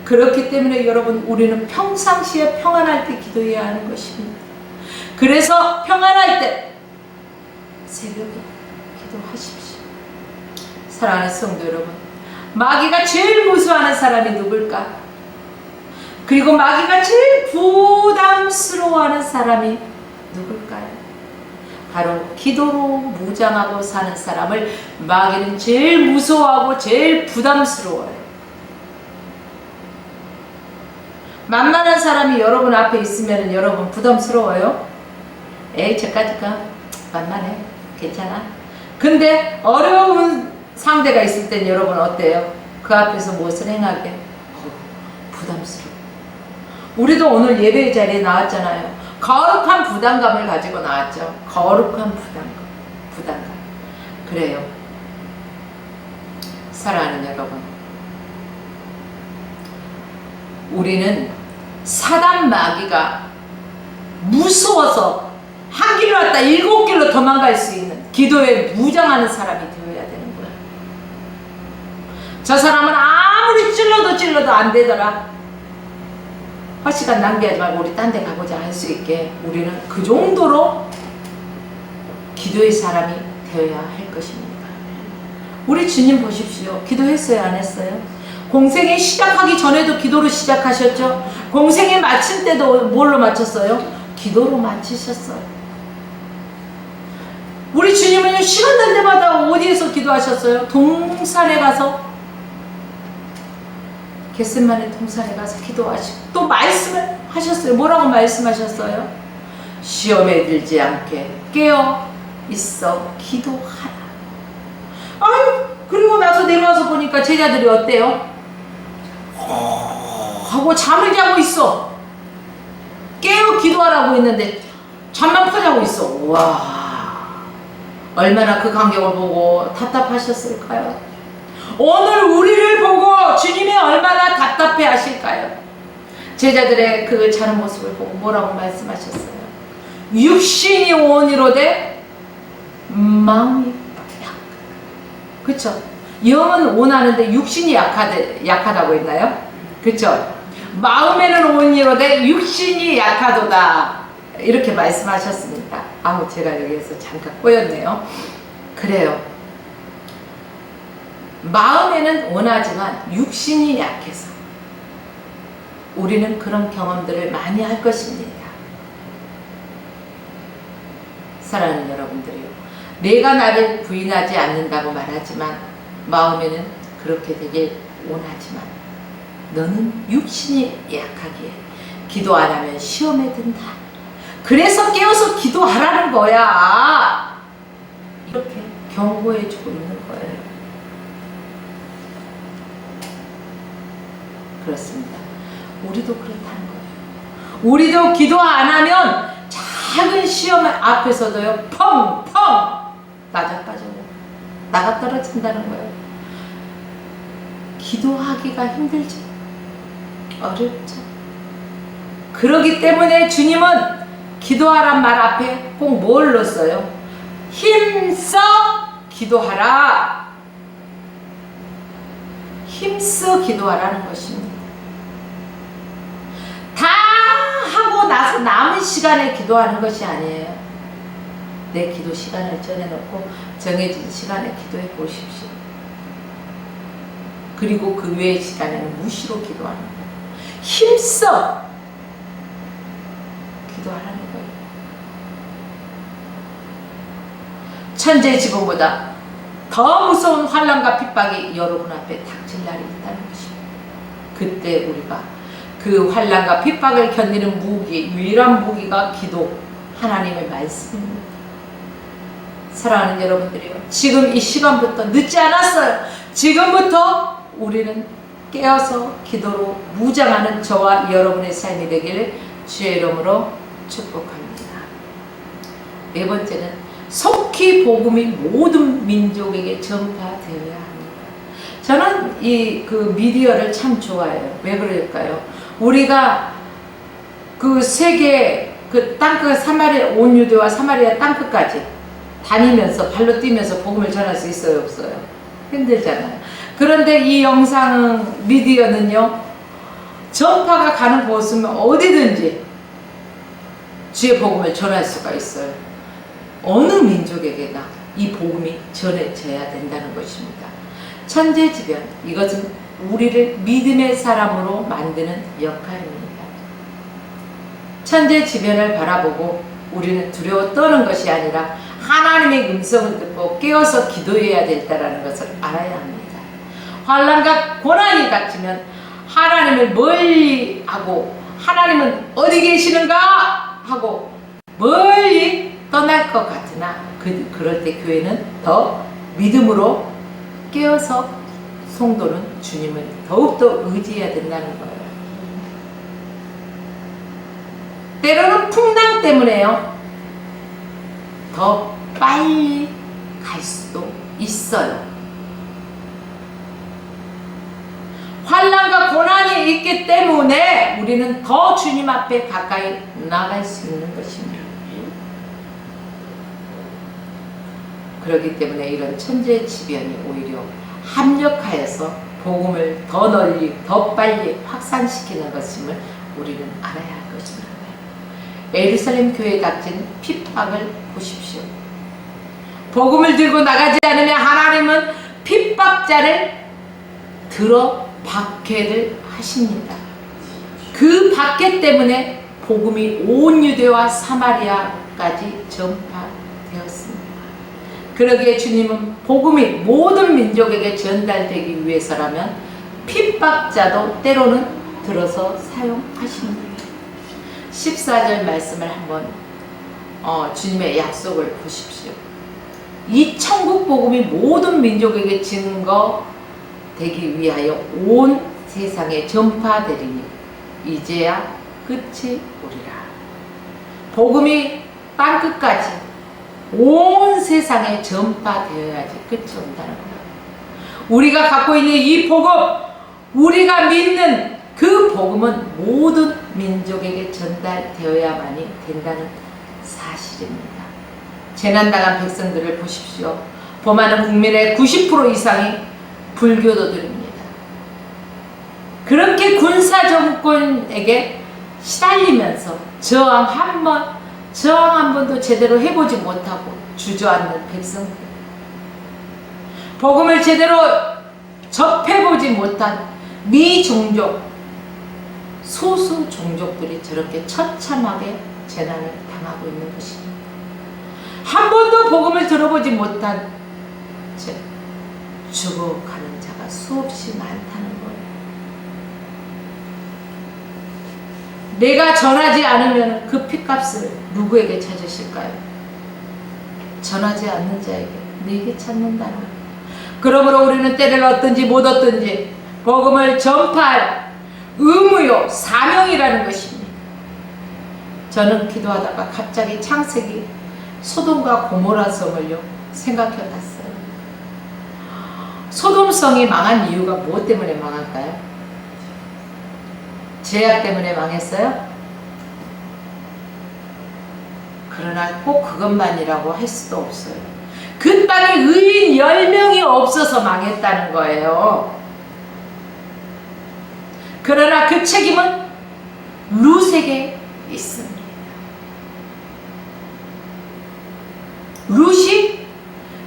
그렇기 때문에 여러분, 우리는 평상시에 평안할 때 기도해야 하는 것입니다. 그래서 평안할 때 새벽에 기도하십시오. 사랑하는 성도 여러분, 마귀가 제일 무서워하는 사람이 누굴까? 그리고 마귀가 제일 부담스러워하는 사람이 누굴까요? 바로 기도로 무장하고 사는 사람을 마귀는 제일 무서워하고 제일 부담스러워해요. 만만한 사람이 여러분 앞에 있으면 여러분 부담스러워요? 에이, 저까지가 만만해, 괜찮아. 근데 어려운 상대가 있을 땐 여러분 어때요? 그 앞에서 무엇을 행하게? 부담스러워. 우리도 오늘 예배의 자리에 나왔잖아요. 거룩한 부담감을 가지고 나왔죠. 거룩한 부담감. 그래요. 사랑하는 여러분, 우리는 사단 마귀가 무서워서 한 길로 왔다 7길로 도망갈 수 있는 기도에 무장하는 사람이 되어야 되는 거야. 저 사람은 아무리 찔러도 안 되더라. 헛시간 낭비하지 말고 우리 딴 데 가보자 할 수 있게 우리는 그 정도로 기도의 사람이 되어야 할 것입니다. 우리 주님 보십시오. 기도했어요, 안 했어요? 공생에 시작하기 전에도 기도로 시작하셨죠? 공생에 마칠 때도 뭘로 마쳤어요? 기도로 마치셨어요. 우리 주님은 시간 날 때마다 어디에서 기도하셨어요? 동산에 가서, 겟세마네 동산에 가서 기도하시고 또 말씀을 하셨어요. 뭐라고 말씀하셨어요? 시험에 들지 않게 깨어 있어 기도하라. 아유, 그리고 나서 내려와서 보니까 제자들이 어때요? 하고 잠을 자고 있어. 깨어 기도하라고 했는데 잠만 퍼자고 있어. 와, 얼마나 그 광경을 보고 답답하셨을까요? 오늘 우리를 보고 주님이 얼마나 답답해 하실까요? 제자들의 그 자는 모습을 보고 뭐라고 말씀하셨어요? 육신이 온이로되 마음이 약하다. 그쵸? 영은 온하는데 육신이 약하다고 했나요? 그쵸? 마음에는 온 이로되 육신이 약하도다. 이렇게 말씀하셨습니다. 아우, 제가 여기에서 잠깐 꼬였네요. 그래요. 마음에는 원하지만 육신이 약해서 우리는 그런 경험들을 많이 할 것입니다. 사랑하는 여러분들이요. 내가 나를 부인하지 않는다고 말하지만 마음에는 그렇게 되길 원하지만 너는 육신이 약하기에 기도 안 하면 시험에 든다. 그래서 깨어서 기도하라는 거야. 이렇게 경고해 주고 있는 거예요. 그렇습니다. 우리도 그렇다는 거예요. 우리도 기도 안 하면 작은 시험 앞에서도요, 펑펑 나자빠져요. 나가 떨어진다는 거예요. 기도하기가 힘들죠. 어렵죠. 그러기 때문에 주님은 기도하란 말 앞에 꼭 뭘 넣었어요? 힘써 기도하라. 힘써 기도하라는 것입니다. 다 하고 나서 남은 시간에 기도하는 것이 아니에요. 내 기도 시간을 정해놓고 정해진 시간에 기도해 보십시오. 그리고 그 외의 시간에는 무시로 기도하는 거예요. 힘써 기도하라는 거예요. 천재지변보다 더 무서운 환난과 핍박이 여러분 앞에 닥칠 날이 있다는 것입니다. 그때 우리가 그 환난과 핍박을 견디는 무기, 유일한 무기가 기도, 하나님의 말씀입니다. 사랑하는 여러분들이요, 지금 이 시간부터 늦지 않았어요. 지금부터 우리는 깨어서 기도로 무장하는 저와 여러분의 삶이 되기를 주의 이름으로 축복합니다. 네 번째는 속히 복음이 모든 민족에게 전파되어야 합니다. 저는 이 미디어를 참 좋아해요. 왜 그럴까요? 우리가 그 세계 땅끝 사마리아, 온 유대와 사마리아 땅끝까지 다니면서 발로 뛰면서 복음을 전할 수 있어요, 없어요? 힘들잖아요. 그런데 이 영상 미디어는요, 전파가 가는 곳이면 어디든지 주의 복음을 전할 수가 있어요. 어느 민족에게나 이 복음이 전해져야 된다는 것입니다. 천재지변, 이것은 우리를 믿음의 사람으로 만드는 역할입니다. 천재지변을 바라보고 우리는 두려워 떠는 것이 아니라 하나님의 음성을 듣고 깨어서 기도해야 된다는 것을 알아야 합니다. 환난과 고난이 닥치면 하나님을 멀리 하고 하나님은 어디 계시는가 하고 멀리 떠날 것 같으나 그럴 때 교회는 더 믿음으로 깨어서 성도는 주님을 더욱더 의지해야 된다는 거예요. 때로는 풍랑 때문에요, 더 빨리 갈 수도 있어요. 환난과 고난이 있기 때문에 우리는 더 주님 앞에 가까이 나갈 수 있는 것입니다. 그렇기 때문에 이런 천재지변이 오히려 합력하여서 복음을 더 널리, 더 빨리 확산시키는 것임을 우리는 알아야 할 것입니다. 예루살렘 교회에 닥친 핍박을 보십시오. 복음을 들고 나가지 않으면 하나님은 핍박자를 들어 박해를 하십니다. 그 박해 때문에 복음이 온 유대와 사마리아까지 전파되었습니다. 그러기에 주님은 복음이 모든 민족에게 전달되기 위해서라면 핍박자도 때로는 들어서 사용하십니다. 14절 말씀을 한번 주님의 약속을 보십시오. 이 천국 복음이 모든 민족에게 증거되기 위하여 온 세상에 전파되리니 이제야 끝이 오리라. 복음이 땅끝까지 온 세상에 전파되어야지 끝이 온다는 거예요. 우리가 갖고 있는 이 복음, 우리가 믿는 그 복음은 모든 민족에게 전달되어야만이 된다는 사실입니다. 재난당한 백성들을 보십시오. 범하는 국민의 90% 이상이 불교도들입니다. 그렇게 군사 정권에게 시달리면서 저항 한 번도 제대로 해보지 못하고 주저앉는 백성들, 복음을 제대로 접해보지 못한 미종족, 소수 종족들이 저렇게 처참하게 재난을 당하고 있는 것입니다. 한 번도 복음을 들어보지 못한 채 죽어가는 자가 수없이 많다는 거예요. 내가 전하지 않으면 그 핏값을 누구에게 찾으실까요? 전하지 않는 자에게 내게 찾는다는 거예요. 그러므로 우리는 때를 얻든지 못 얻든지 복음을 전파할 의무요 사명이라는 것입니다. 저는 기도하다가 갑자기 창세기 소돔과 고모라 성을요 생각해 봤어요. 소돔성이 망한 이유가 무엇 때문에 망할까요? 죄악 때문에 망했어요? 그러나 꼭 그것만이라고 할 수도 없어요. 그 땅에 의인 10명이 없어서 망했다는 거예요. 그러나 그 책임은 룻에게 있습니다. 룻이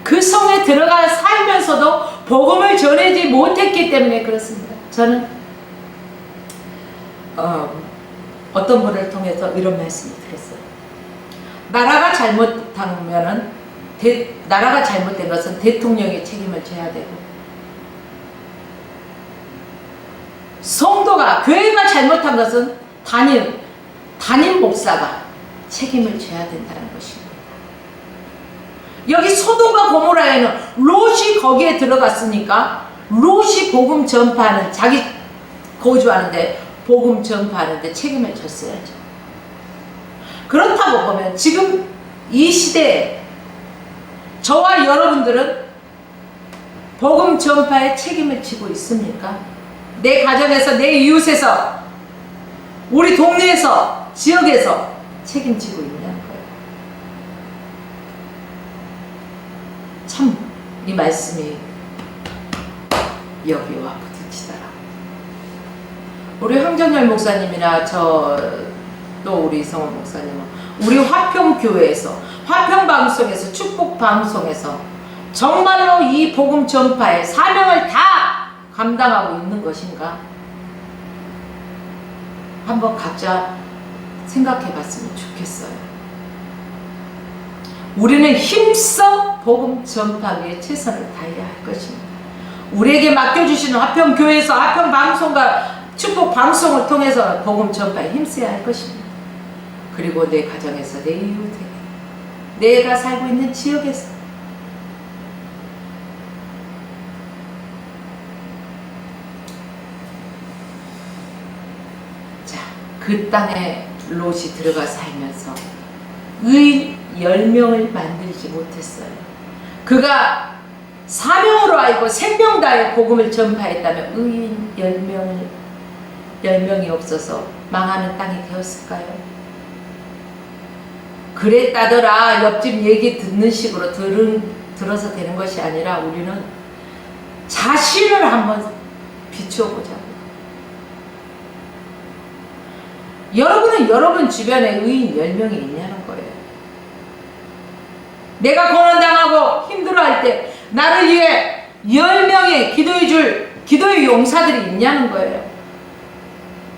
그 성에 들어가 살면서도 복음을 전하지 못했기 때문에 그렇습니다. 저는 어떤 분을 통해서 이런 말씀을 들었어요. 나라가 잘못된 것은 대통령이 책임을 져야 되고, 성도가 교회가 잘못한 것은 담임 목사가 책임을 져야 된다는 것입니다. 여기 소돔과 고모라에는 롯이 거기에 들어갔으니까 롯이 복음 전파하는, 자기 거주하는데 복음 전파하는데 책임을 졌어야죠. 그렇다고 보면 지금 이 시대에 저와 여러분들은 복음 전파에 책임을 지고 있습니까? 내 가정에서, 내 이웃에서, 우리 동네에서, 지역에서 책임지고 있냐는 거예요. 참 이 말씀이 여기와 부딪히더라고요. 우리 황정열 목사님이나 또 우리 성원 목사님은 우리 화평교회에서, 화평방송에서, 축복방송에서 정말로 이 복음 전파의 사명을 다 감당하고 있는 것인가? 한번 각자 생각해 봤으면 좋겠어요. 우리는 힘써 복음 전파에 최선을 다해야 할 것입니다. 우리에게 맡겨주시는 화평교회에서 화평방송과 축복방송을 통해서 복음 전파에 힘써야 할 것입니다. 그리고 내 가정에서, 내 이웃에게, 내가 살고 있는 지역에서, 그 땅에 롯이 들어가 살면서 의인 10명을 만들지 못했어요. 그가 사명으로 알고 생명 다해 복음을 전파했다면 의인 10명이 없어서 망하는 땅이 되었을까요? 그랬다더라 옆집 얘기 듣는 식으로 들어서 되는 것이 아니라 우리는 자신을 한번 비추어 보자고. 여러분은 여러분 주변에 의인 10명이 있냐는 거예요. 내가 고난당하고 힘들어할 때 나를 위해 10명의 기도의 용사들이 있냐는 거예요.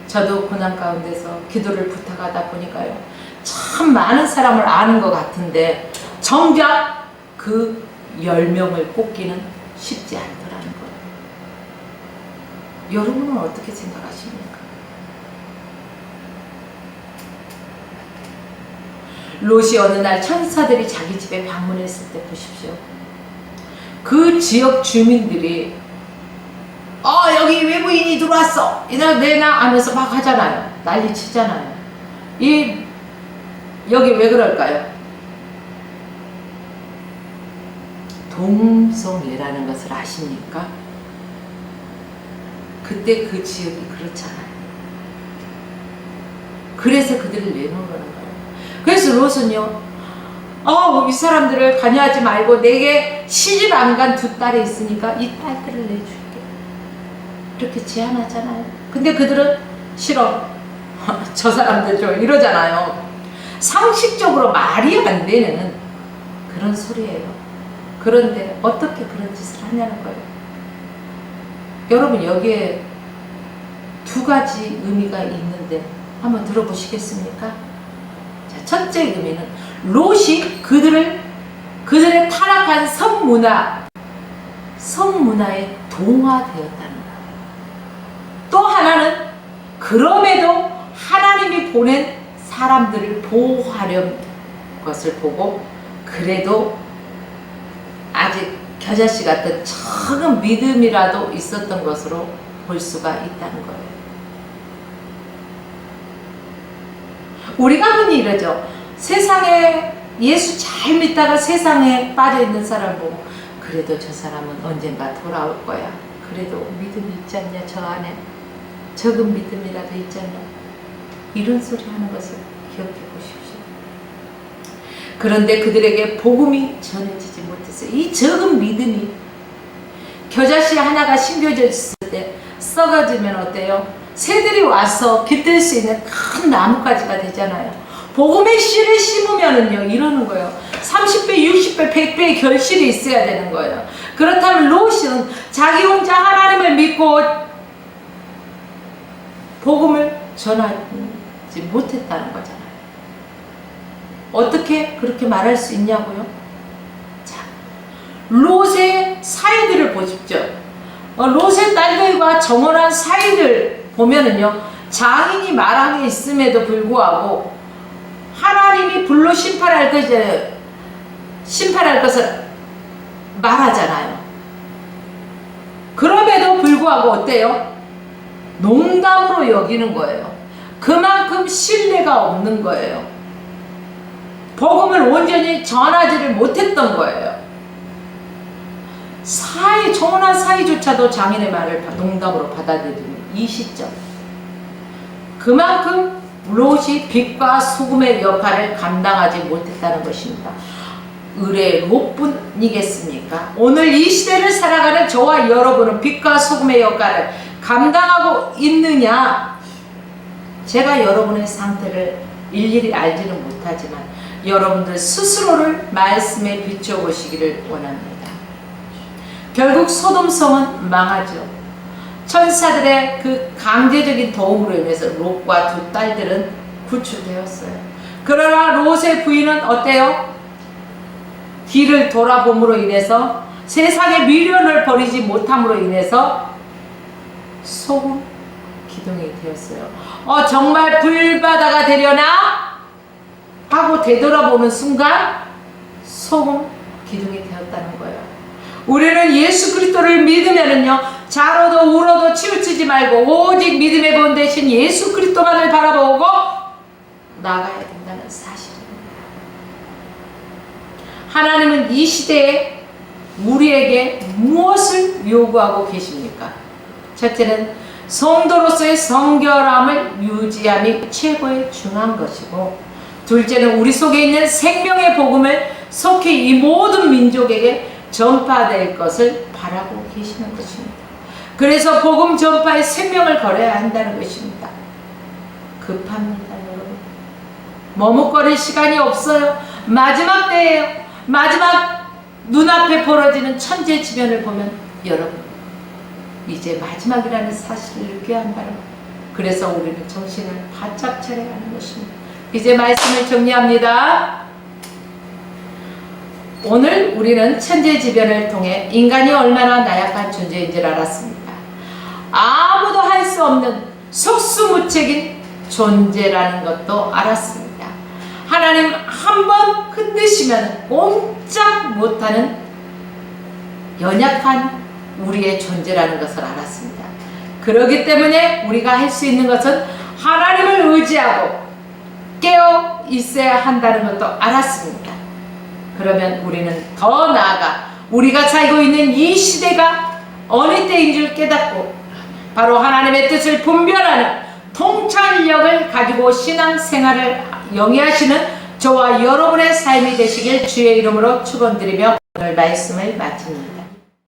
저도 고난 가운데서 기도를 부탁하다 보니까요, 참 많은 사람을 아는 것 같은데 정작 그 10명을 꼽기는 쉽지 않더라는 거예요. 여러분은 어떻게 생각하십니까? 롯이 어느 날 천사들이 자기 집에 방문했을 때 보십시오. 그 지역 주민들이 여기 외부인이 들어왔어, 이날 왜나 하면서 막 하잖아요. 난리 치잖아요. 여기 왜 그럴까요? 동성애라는 것을 아십니까? 그때 그 지역이 그렇잖아요. 그래서 그들을 내놓으라는 거예요. 그래서 롯은요, 이 사람들을 관여하지 말고 내게 시집 안 간 2 딸이 있으니까 이 딸들을 내줄게, 이렇게 제안하잖아요. 근데 그들은 싫어. 저 사람들 좀 이러잖아요. 상식적으로 말이 안 되는 그런 소리예요. 그런데 어떻게 그런 짓을 하냐는 거예요. 여러분, 여기에 두 가지 의미가 있는데 한번 들어보시겠습니까? 자, 첫째 의미는 롯이 그들의 타락한 성문화에 동화되었다는 거예요. 또 하나는 그럼에도 하나님이 보낸 사람들을 보호하려는 것을 보고 그래도 아직 겨자씨 같은 작은 믿음이라도 있었던 것으로 볼 수가 있다는 거예요. 우리가 흔히 이러죠. 세상에 예수 잘 믿다가 세상에 빠져있는 사람 보고 그래도 저 사람은 언젠가 돌아올 거야. 그래도 믿음이 있지 않냐, 저 안에 적은 믿음이라도 있지 않냐, 이런 소리 하는 것을 기억해 보십시오. 그런데 그들에게 복음이 전해지지 못했어요. 이 적은 믿음이 겨자씨 하나가 심겨져 있을 때 썩어지면 어때요? 새들이 와서 깃들 수 있는 큰 나뭇가지가 되잖아요. 복음의 씨를 심으면은요, 이러는 거예요. 30배, 60배, 100배의 결실이 있어야 되는 거예요. 그렇다면 롯은 자기 혼자 하나님을 믿고 복음을 전하지 못했다는 거잖아요. 어떻게 그렇게 말할 수 있냐고요? 자, 롯의 사이들을 보십시오. 롯의 딸들과 정혼한 사이들 보면은요, 장인이 마랑에 있음에도 불구하고 하나님이 불로 심판할 것을 말하잖아요. 그럼에도 불구하고 어때요? 농담으로 여기는 거예요. 그만큼 신뢰가 없는 거예요. 복음을 온전히 전하지를 못했던 거예요. 정혼한 사이조차도 장인의 말을 농담으로 받아들이는 이 시점. 그만큼 롯이 빛과 소금의 역할을 감당하지 못했다는 것입니다. 의뢰 롯뿐이겠습니까? 오늘 이 시대를 살아가는 저와 여러분은 빛과 소금의 역할을 감당하고 있느냐? 제가 여러분의 상태를 일일이 알지는 못하지만 여러분들 스스로를 말씀에 비춰보시기를 원합니다. 결국 소돔성은 망하죠. 천사들의 그 강제적인 도움으로 인해서 롯과 두 딸들은 구출되었어요. 그러나 롯의 부인은 어때요? 뒤를 돌아봄으로 인해서 세상의 미련을 버리지 못함으로 인해서 소금 기둥이 되었어요. 정말 불바다가 되려나? 하고 되돌아보는 순간 소금 기둥이 되었다는 거예요. 우리는 예수 그리스도를 믿으면은요, 자로도 울어도 치우치지 말고 오직 믿음의 본 대신 예수 그리스도만을 바라보고 나가야 된다는 사실입니다. 하나님은 이 시대에 우리에게 무엇을 요구하고 계십니까? 첫째는 성도로서의 성결함을 유지함이 최고의 중요한 것이고, 둘째는 우리 속에 있는 생명의 복음을 속히 이 모든 민족에게 전파될 것을 바라고 계시는 것입니다. 그래서 복음 전파에 생명을 걸어야 한다는 것입니다. 급합니다, 여러분. 머뭇거릴 시간이 없어요. 마지막 때예요. 마지막 눈앞에 벌어지는 천재지변을 보면 여러분, 이제 마지막이라는 사실을 느껴야 한다는 거예요. 그래서 우리는 정신을 바짝 차려야 하는 것입니다. 이제 말씀을 정리합니다. 오늘 우리는 천재지변을 통해 인간이 얼마나 나약한 존재인지를 알았습니다. 아무도 할 수 없는 속수무책인 존재라는 것도 알았습니다. 하나님 한번 흔드시면 꼼짝 못하는 연약한 우리의 존재라는 것을 알았습니다. 그렇기 때문에 우리가 할 수 있는 것은 하나님을 의지하고 깨어 있어야 한다는 것도 알았습니다. 그러면 우리는 더 나아가 우리가 살고 있는 이 시대가 어느 때인 줄 깨닫고 바로 하나님의 뜻을 분별하는 통찰력을 가지고 신앙생활을 영위하시는 저와 여러분의 삶이 되시길 주의 이름으로 축원드리며 오늘 말씀을 마칩니다.